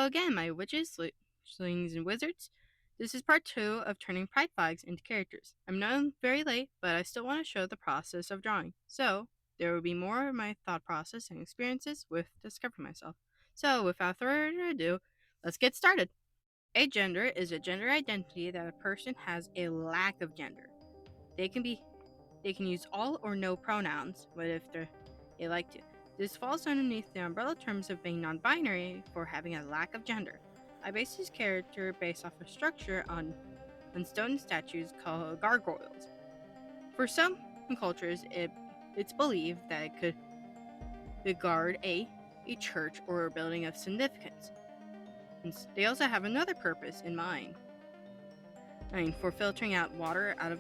again, my witches, slings, and wizards. This is part 2 of turning pride flags into characters. I'm known very late, but I still want to show the process of drawing. So, there will be more of my thought process and experiences with discovering myself. So, without further ado, let's get started. Agender is a gender identity that a person has a lack of gender. They can be they can use all or no pronouns, but if they like to. This falls underneath the umbrella terms of being non-binary for having a lack of gender. I base this character based off a structure on stone statues called gargoyles. For some cultures, it's believed that it could guard a church or a building of significance. And they also have another purpose in mind. For filtering out water out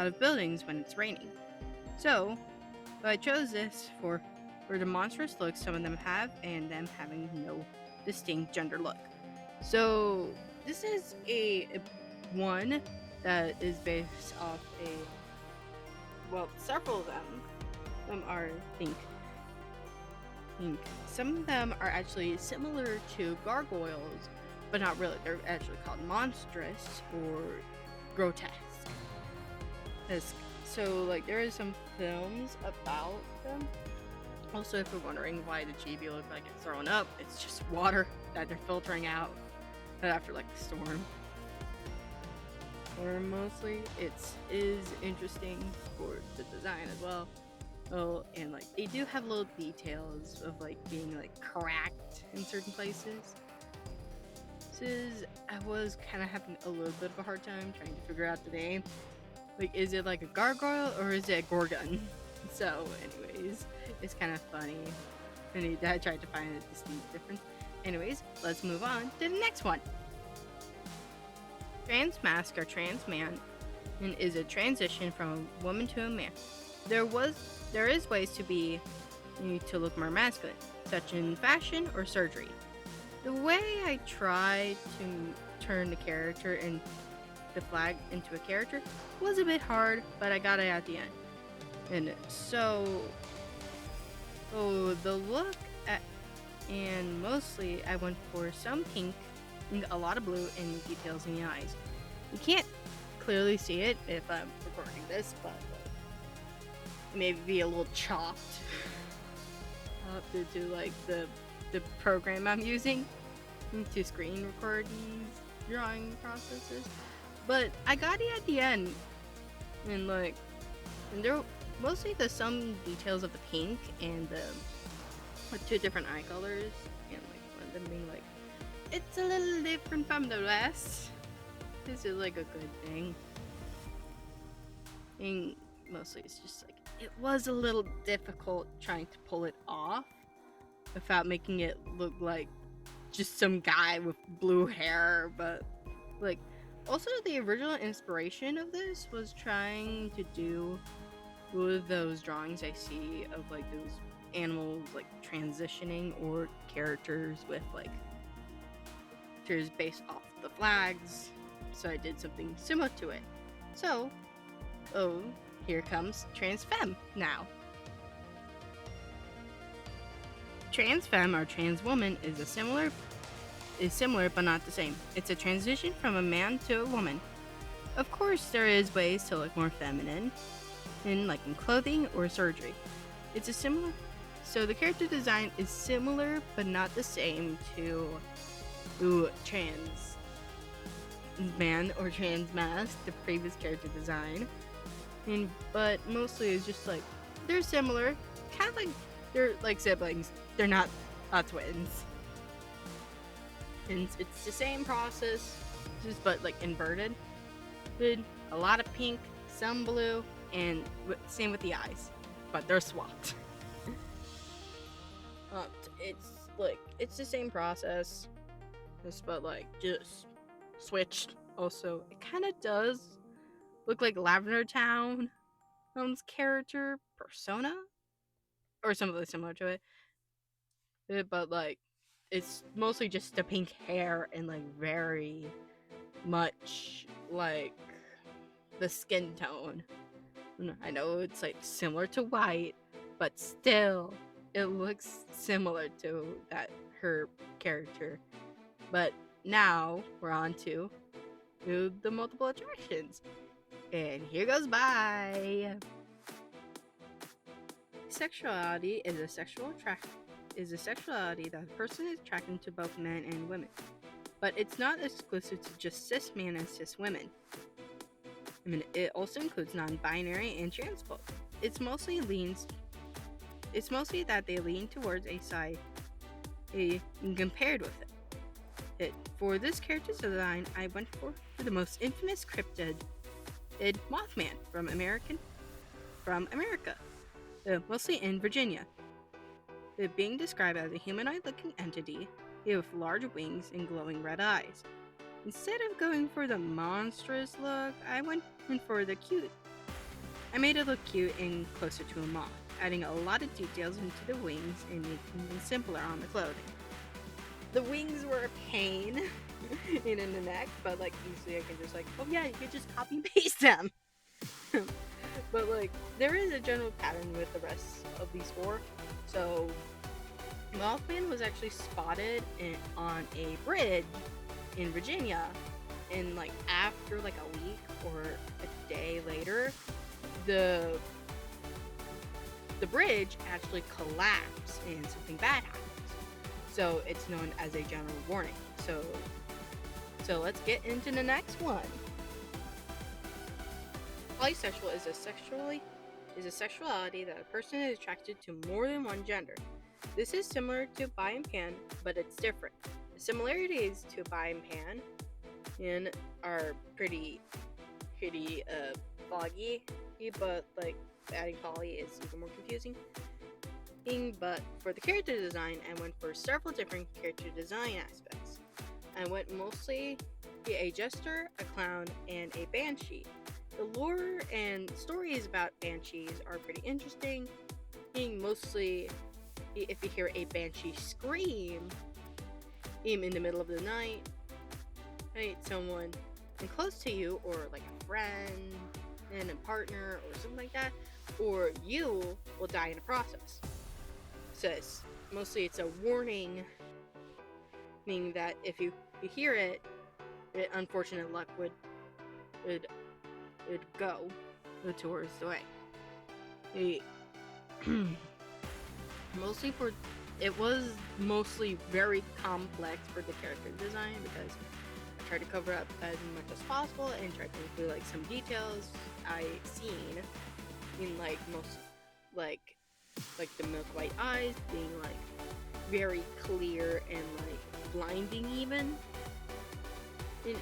of buildings when it's raining. So, I chose this for the monstrous look some of them have and them having no distinct gender look. So, this is a one that is based off several of them are think some of them are actually similar to gargoyles, but not really. They're actually called monstrous or grotesque. So, like, there is some films about them. Also, if you're wondering why the chibi looks like it's thrown up, it's just water that they're filtering out after, like, the storm. Or mostly, it is interesting for the design as well. Oh, and, like, they do have little details of, like, being, like, cracked in certain places. I was kind of having a little bit of a hard time trying to figure out the name. Like, is it like a gargoyle or is it a gorgon? So, anyways, it's kind of funny. And I tried to find a distinct difference. Anyways, let's move on to the next one. Trans mask or trans man is a transition from a woman to a man. There is ways to look more masculine, such in fashion or surgery. The way I tried to turn the character and the flag into a character was a bit hard, but I got it at the end. And so, the look and mostly I went for some pink, and a lot of blue, and details in the eyes. You can't clearly see it if I'm recording this, but maybe a little chopped due to like the program I'm using to screen record these drawing processes. But I got it at the end, and there mostly some details of the pink and the two different eye colors, and like one of them being like, it's a little different from the rest. This is like a good thing. And mostly it's just like, it was a little difficult trying to pull it off without making it look like just some guy with blue hair, but like, also the original inspiration of this was trying to do with those drawings I see of like those animals like transitioning, or characters with like characters based off the flags. So I did something similar to it. So, here comes trans femme now. Trans femme or trans woman is similar but not the same. It's a transition from a man to a woman. Of course, there is ways to look more feminine, in clothing or surgery. So the character design is similar but not the same to trans man or trans mask, the previous character design. But mostly it's just like, they're similar, kind of like they're like siblings. They're not twins. And it's the same process, just but like inverted. With a lot of pink, some blue, and same with the eyes, but they're swapped. It's the same process, but like just switched. Also, it kind of does look like Lavender Town's character persona, or something similar to it. But like, it's mostly just the pink hair and like very much like the skin tone. I know it's like similar to white, but still it looks similar to that her character. But now we're on to the multiple attractions. And here goes by. Sexuality is a sexuality that a person is attracted to both men and women. But it's not exclusive to just cis men and cis women. I mean, it also includes non-binary and trans folk. It's mostly that they lean towards a side compared with it. For this character's design, I went for the most infamous cryptid, Mothman from America, mostly in Virginia. Being described as a humanoid-looking entity with large wings and glowing red eyes. Instead of going for the monstrous look, I went for the cute. I made it look cute and closer to a moth, adding a lot of details into the wings and making them simpler on the clothing. The wings were a pain in the neck, but like easily I can just oh yeah, you can just copy and paste them. But like there is a general pattern with the rest of these four. So Mothman was actually spotted on a bridge in Virginia, and like after like a week or a day later, the bridge actually collapsed and something bad happened. So it's known as a general warning. So let's get into the next one. Polysexual is a sexuality that a person is attracted to more than one gender. This is similar to bi and pan, but it's different. The similarities to bi and pan are pretty foggy, but like adding poly is even more confusing. But for the character design, I went for several different character design aspects. I went mostly a jester, a clown, and a banshee. The lore and stories about banshees are pretty interesting. Mostly, if you hear a banshee scream in the middle of the night, someone close to you, or like a friend and a partner or something like that, or you will die in the process. So mostly it's a warning, meaning that if you hear it, unfortunate luck would go towards the way. It was mostly very complex for the character design, because I tried to cover up as much as possible and tried to include like some details I seen in like most like the milk white eyes being like very clear and like blinding even,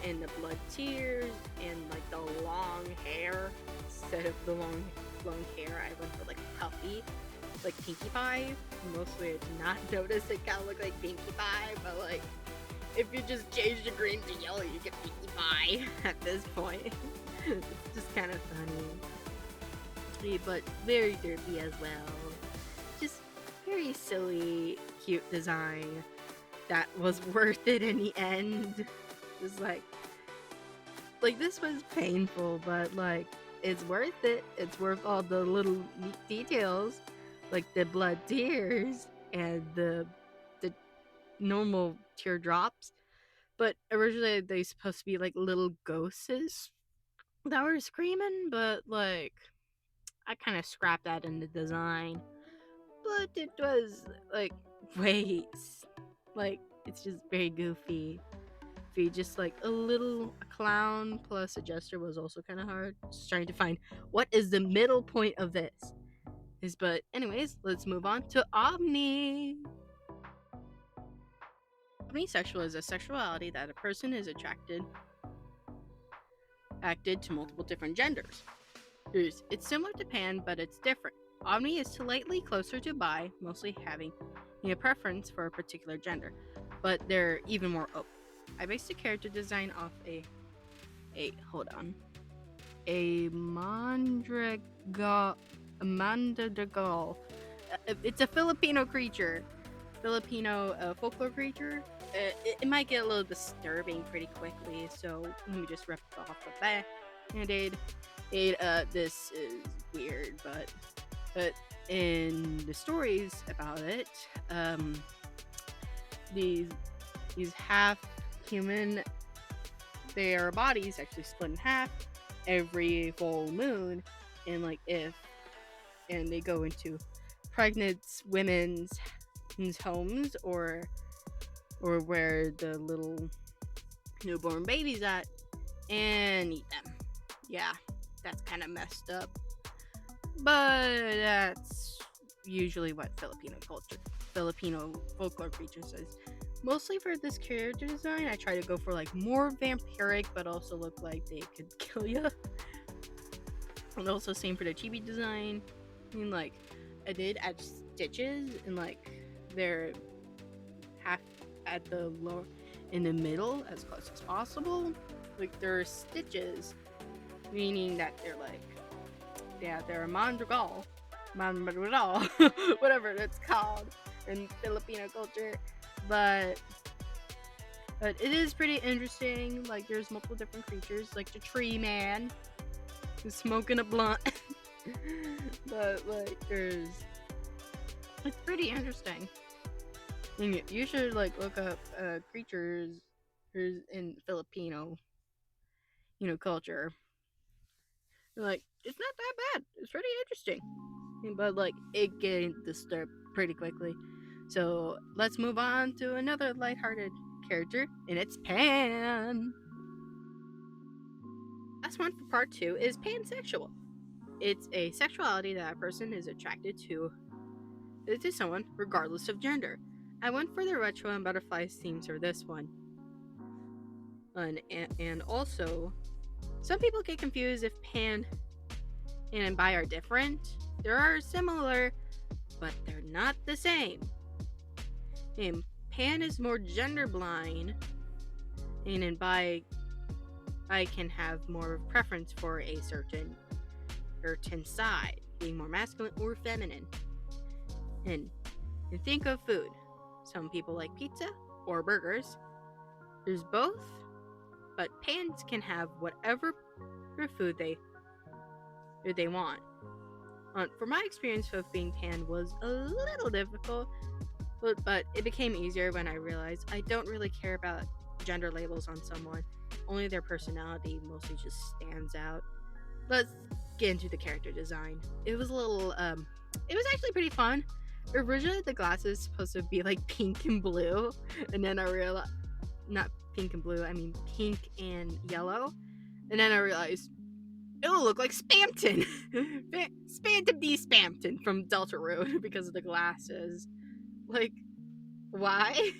and the blood tears and like the long hair instead of the long hair. I went for like puffy, like Pinkie Pie. Mostly I did not notice it kind of looked like Pinkie Pie, but like if you just change the green to yellow, you get Pinkie Pie at this point. It's just kind of funny, but very derpy as well. Just very silly, cute design that was worth it in the end. Just like this was painful, but like it's worth it. It's worth all the little details, like the blood tears and the normal teardrops. But originally they supposed to be like little ghosts that were screaming, but like I kind of scrapped that in the design. But it was like, wait, like it's just very goofy. Just like a clown plus a jester was also kind of hard. Just trying to find what is the middle point of this. But anyways, let's move on to Omni. Omnisexual is a sexuality that a person is attracted to multiple different genders. It's similar to pan, but it's different. Omni is slightly closer to bi, mostly having a preference for a particular gender, but they're even more open. I based the character design off a mandragal. It's a Filipino creature, folklore creature. It might get a little disturbing pretty quickly, so let me just rip it off the bat. This is weird, but in the stories about it, these half human, their bodies actually split in half every full moon, and like if and they go into pregnant women's homes or where the little newborn babies at and eat them. Yeah, that's kind of messed up, but that's usually what Filipino folklore creature says. Mostly for this character design, I try to go for like more vampiric, but also look like they could kill you. And also same for the chibi design. I mean, like I did add stitches and like they're half at the lower in the middle as close as possible. Like there are stitches, meaning that they're like they're a mandrigal, whatever it's called in Filipino culture. But it is pretty interesting. Like there's multiple different creatures, like the tree man who's smoking a blunt. But like it's pretty interesting. And you should like look up creatures in Filipino, culture. Like it's not that bad. It's pretty interesting, but like it getting disturbed pretty quickly. So let's move on to another lighthearted character, and it's Pan. Last one for part 2 is pansexual. It's a sexuality that a person is attracted to someone regardless of gender. I went for the retro and butterflies themes for this one. And also, some people get confused if pan and bi are different. They are similar, but they're not the same. And pan is more gender blind, and in bi, I can have more of a preference for a certain side, being more masculine or feminine. And think of food. Some people like pizza or burgers. There's both, but pans can have whatever food they want. For my experience of being pan was a little difficult, but it became easier when I realized I don't really care about gender labels on someone. Only their personality mostly just stands out. Let's get into the character design. It was a little, it was actually pretty fun. Originally, the glasses supposed to be like pink and blue, and then I realized, not pink and blue, I mean pink and yellow, and then I realized it'll look like Spamton. Spamton D. Spamton from Deltarune because of the glasses. Like, why?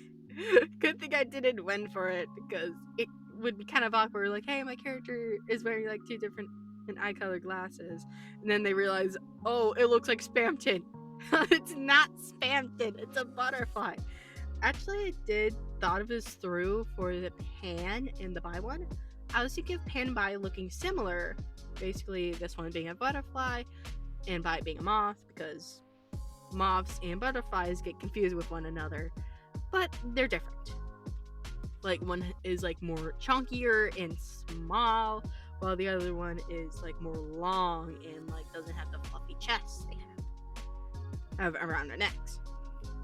Good thing I didn't win for it because it would be kind of awkward. Like, hey, my character is wearing like 2 different eye color glasses, and then they realize, oh, it looks like Spamton. It's not Spamton. It's a butterfly. Actually, I did thought of this through for the pan and the bi one. I was thinking of pan and bi looking similar. Basically, this one being a butterfly and bi being a moth, because moths and butterflies get confused with one another, but they're different. Like one is like more chunkier and small, while the other one is like more long and like doesn't have the fluffy chest they have around their necks,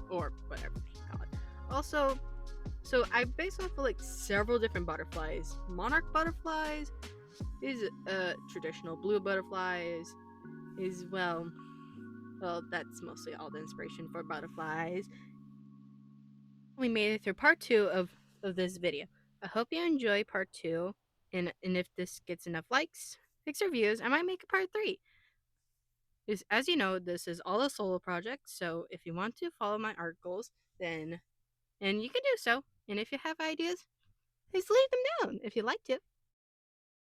or whatever you call it. Also, so I based off of like several different butterflies. Monarch butterflies, these traditional blue butterflies, is well, that's mostly all the inspiration for butterflies. We made it through part 2 of this video. I hope you enjoy part 2, and if this gets enough likes, reviews, I might make a part 3. As you know, this is all a solo project, so if you want to follow my art goals, then you can do so. And if you have ideas, please leave them down if you'd like to.